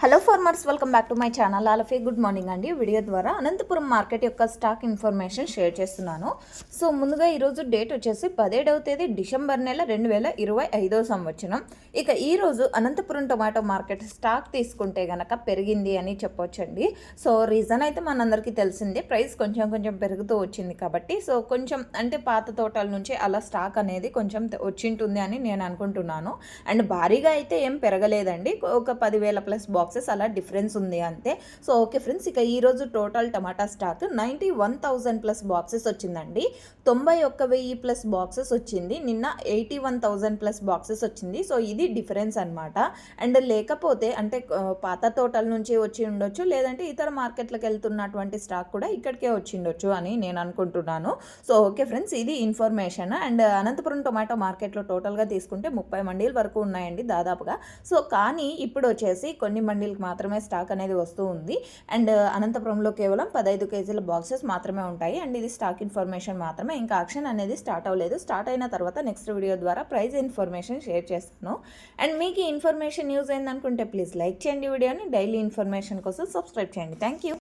Hello farmers, welcome back to my channel. ఆలఫీ good morning అండి. Video ద్వారా Anantapur market యొక్క స్టాక్ ఇన్ఫర్మేషన్ షేర్ చేస్తున్నాను. సో ముందుగా ఈరోజు డేట్ వచ్చేసి 17వ తేదీ డిసెంబర్ నెల 2025 సంవత్సరం. ఇక ఈరోజు అనంతపురం టొమాటో మార్కెట్ స్టాక్ తీసుకుంటే గనక పెరిగింది అని చెప్పొచ్చండి. సో రీజన్ అయితే మనందరికీ తెలిసిందే, ప్రైస్ కొంచెం పెరుగుతూ వచ్చింది కాబట్టి. సో కొంచెం అంటే పాత తోటల నుంచి అలా స్టాక్ అనేది కొంచెం వచ్చింటుంది అని నేను అనుకుంటున్నాను. అండ్ భారీగా అయితే ఏం పెరగలేదండి, ఒక 10,000 ప్లస్ బాక్సెస్ అలా డిఫరెన్స్ ఉంది అంతే. సో ఓకే ఫ్రెండ్స్, ఇక ఈరోజు టోటల్ టమాటా స్టాక్ 91,000 ప్లస్ బాక్సెస్ వచ్చిందండి. 91,000 ప్లస్ బాక్సెస్ వచ్చింది. నిన్న 81,000 ప్లస్ బాక్సెస్ వచ్చింది. సో ఇది డిఫరెన్స్ అనమాట. అండ్ లేకపోతే అంటే పాత తోటల నుంచి వచ్చి ఉండొచ్చు, లేదంటే ఇతర మార్కెట్లకు వెళ్తున్నటువంటి స్టాక్ కూడా ఇక్కడికే వచ్చి ఉండొచ్చు అని నేను అనుకుంటున్నాను. సో ఓకే ఫ్రెండ్స్, ఇది ఇన్ఫర్మేషన్. అండ్ అనంతపురం టొమాటో మార్కెట్లో టోటల్గా తీసుకుంటే 30 మండీల వరకు ఉన్నాయండి దాదాపుగా. సో కానీ ఇప్పుడు వచ్చేసి కొన్ని మండీలకు మాత్రమే స్టాక్ అనేది వస్తూ ఉంది. అండ్ అనంతపురంలో కేవలం 15 కేజీల బాక్సెస్ మాత్రమే ఉంటాయి. అండ్ ఇది స్టాక్ ఇన్ఫర్మేషన్ మాత్రమే, ఇంకా ఆక్షన్ అనేది స్టార్ట్ అవ్వలేదు. స్టార్ట్ అయిన తర్వాత నెక్స్ట్ వీడియో ద్వారా ప్రైస్ ఇన్ఫర్మేషన్ షేర్ చేస్తాను. అండ్ మీకు ఈ ఇన్ఫర్మేషన్ యూజ్ అయిందనుకుంటే ప్లీజ్ లైక్ చేయండి వీడియోని. డైలీ ఇన్ఫర్మేషన్ కోసం సబ్స్క్రైబ్ చేయండి. Thank you.